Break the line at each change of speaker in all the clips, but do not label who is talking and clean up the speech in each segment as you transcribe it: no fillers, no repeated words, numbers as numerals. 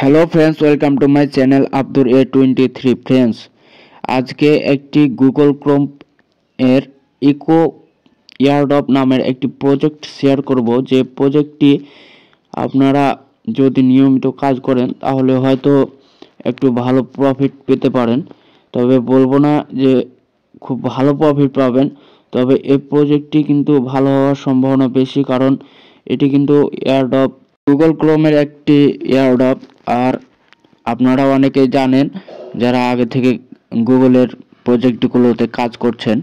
Hello friends, welcome to my channel Abdur A23 friends. আজকে একটি Google Chrome এর eco airdrop নামের একটি প্রজেক্ট শেয়ার করব। যে প্রজেক্টটি আপনারা যদি নিয়মিত কাজ করেন তাহলে হয়তো একটু ভালো প্রফিট পেতে পারেন। তবে বলবো না যে খুব ভালো প্রফিট পাবেন, তবে এই প্রজেক্টটি কিন্তু ভালো হওয়ার সম্ভাবনা বেশি, কারণ এটি কিন্তু ইয়ারড্রপ, গুগল ক্রোমের একটি ইয়ারড্রপ। আর আপনারা অনেকেই জানেন যারা আগে থেকে গুগলের প্রজেক্টগুলোতে কাজ করছেন,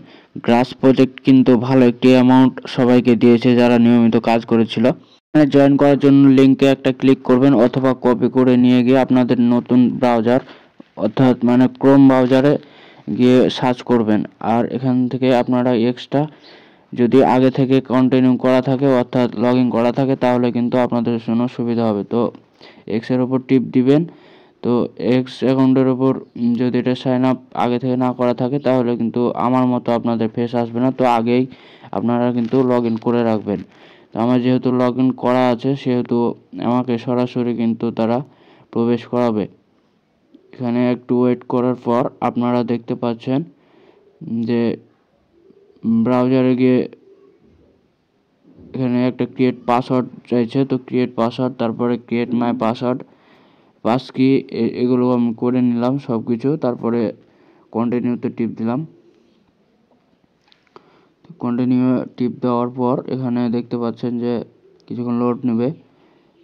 গ্রাস প্রজেক্ট কিন্তু ভালো একটি অ্যামাউন্ট সবাইকে দিয়েছে যারা নিয়মিত কাজ করেছিল। জয়েন করার জন্য লিঙ্কে একটা ক্লিক করবেন অথবা কপি করে নিয়ে গিয়ে আপনাদের নতুন ব্রাউজার অর্থাৎ ক্রোম ব্রাউজারে গিয়ে সার্চ করবেন। আর এখান থেকে আপনারা এক্সট্রা যদি আগে থেকে কন্টিনিউ করা থাকে অর্থাৎ লগ ইন করা থাকে তাহলে কিন্তু আপনাদের জন্য সুবিধা হবে। তো এক্সের ওপর টিপ দিবেন। তো এক্স অ্যাকাউন্টের ওপর যদি এটা সাইন আপ আগে থেকে না করা থাকে তাহলে কিন্তু আমার মতো আপনাদের ফেস আসবে না। তো আগেই আপনারা কিন্তু লগ ইন করে রাখবেন। তো আমার যেহেতু লগ ইন করা আছে সেহেতু আমাকে সরাসরি কিন্তু তারা প্রবেশ করাবে। এখানে একটু ওয়েট করার পর আপনারা দেখতে পাচ্ছেন যে ব্রাউজারে গিয়ে এখানে একটা ক্রিয়েট পাসওয়ার্ড চাইছে। তো ক্রিয়েট পাসওয়ার্ড, তারপরে ক্রিয়েট মাই পাসওয়ার্ড, পাস কি, এগুলো আমি করে নিলাম সব কিছু। তারপরে কন্টিনিউতে টিপ দিলাম। কন্টিনিউ টিপ দেওয়ার পর এখানে দেখতে পাচ্ছেন যে কিছুক্ষণ লোড নেবে।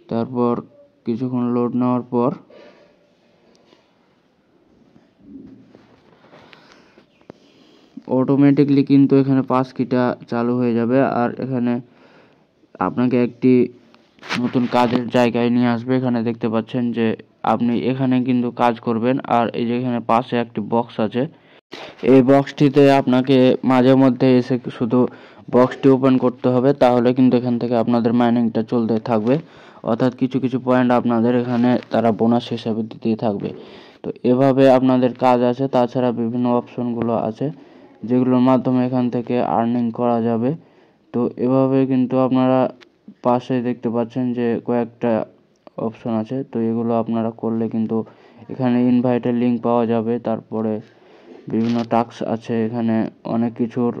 তারপর কিছুক্ষণ লোড নেওয়ার পর অটোমেটিকলি কিন্তু এখানে পাস কিটা চালু হয়ে যাবে। আর এখানে আপনাকে একটি নতুন কাজের জায়গায় নিয়ে আসবে। এখানে দেখতে পাচ্ছেন যে আপনি এখানে কিন্তু কাজ করবেন। আর এই যে এখানে পাশে একটি বক্স আছে, এই বক্সটিতে আপনাকে মাঝে মধ্যে এসে শুধু বক্সটি ওপেন করতে হবে, তাহলে কিন্তু এখান থেকে আপনাদের মাইনিংটা চলতে থাকবে। অর্থাৎ কিছু কিছু পয়েন্ট আপনাদের এখানে তারা বোনাস হিসাবে দিতেই থাকবে। তো এভাবে আপনাদের কাজ আছে। তাছাড়া বিভিন্ন অপশনগুলো আছে যেগুলোর মাধ্যমে এখান থেকে আর্নিং করা যাবে। তো এভাবে কিন্তু আপনারা পাশে দেখতে পাচ্ছেন যে কয়েকটা অপশন আছে। তো এগুলো আপনারা করলে কিন্তু এখানে ইনভাইটের লিঙ্ক পাওয়া যাবে। তারপরে বিভিন্ন টাস্ক আছে, এখানে অনেক কিছুর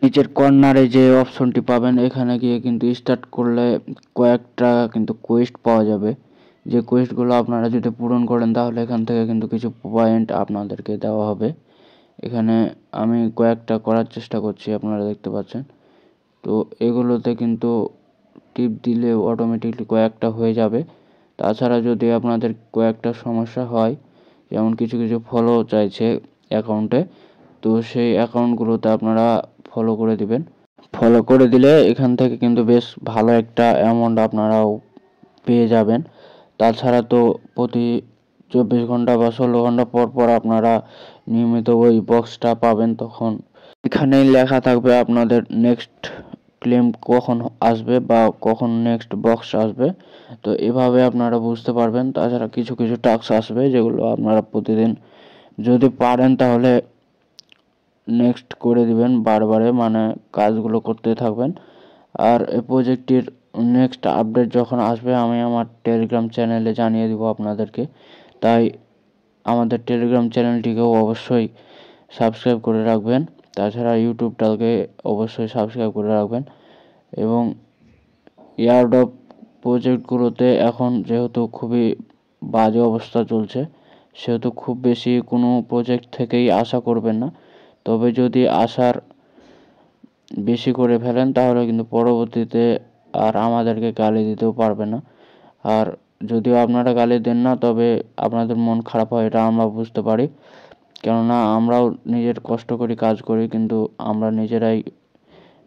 নিচের কর্নারে যে অপশনটি পাবেন এখানে গিয়ে কিন্তু স্টার্ট করলে কয়েকটা কিন্তু কোয়েস্ট পাওয়া যাবে। যে কোয়েস্টগুলো আপনারা যদি পূরণ করেন তাহলে এখান থেকে কিন্তু কিছু পয়েন্ট আপনাদেরকে দেওয়া হবে। এখানে আমি কয়েকটা করার চেষ্টা করছি, আপনারা দেখতে পাচ্ছেন। তো এগুলোতে কিন্তু টিপ দিলে অটোমেটিকলি কয়েকটা হয়ে যাবে। তাছাড়া যদি আপনাদের কয়েকটা সমস্যা হয়, যেমন কিছু কিছু ফলো চাইছে অ্যাকাউন্টে, তো সেই অ্যাকাউন্টগুলোতে আপনারা ফলো করে দিবেন। ফলো করে দিলে এখান থেকে কিন্তু বেশ ভালো একটা অ্যামাউন্ট আপনারাও পেয়ে যাবেন। তাছাড়া তো প্রতি 24 ঘন্টা বা 16 ঘন্টা পর পর আপনারা নিয়মিত ওই বক্সটা পাবেন। তখন এখানেই লেখা থাকবে আপনাদের নেক্সট ক্লেম কখন আসবে বা কখন নেক্সট বক্স আসবে। তো এভাবে আপনারা বুঝতে পারবেন। তাছাড়া কিছু কিছু টাস্ক আসবে যেগুলো আপনারা প্রতিদিন যদি পারেন তাহলে নেক্সট করে দিবেন বারবারে, কাজগুলো করতে থাকবেন। আর এই প্রজেক্টটির নেক্সট আপডেট যখন আসবে আমি আমার টেলিগ্রাম চ্যানেলে জানিয়ে দিব আপনাদেরকে। তাই আমাদের টেলিগ্রাম চ্যানেলটিকেও অবশ্যই সাবস্ক্রাইব করে রাখবেন। তাছাড়া ইউটিউবটাকে অবশ্যই সাবস্ক্রাইব করে রাখবেন। এবং এয়ারড্রপ প্রজেক্টগুলোতে এখন যেহেতু খুবই বাজে অবস্থা চলছে, সেহেতু খুব বেশি কোনো প্রজেক্ট থেকেই আশা করবেন না। তবে যদি আশার বেশি করে ফেলেন তাহলে কিন্তু পরবর্তীতে আর আমাদেরকে গালি দিতেও পারবে না। আর যদিও আপনারা গালি দেন না, তবে আপনাদের মন খারাপ হয় এটা আমরা বুঝতে পারি। কেননা আমরাও নিজের কষ্ট করে কাজ করি, কিন্তু আমরা নিজেরাই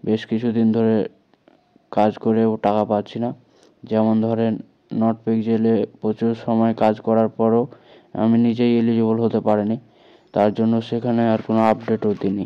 বেশ কিছুদিন ধরে কাজ করেও টাকা পাচ্ছি না। যেমন ধরেন নটপিক্সেলে প্রচুর সময় কাজ করার পরও আমি নিজেই এলিজিবল হতে পারিনি, তার জন্য সেখানে আর কোনো আপডেটও দিইনি।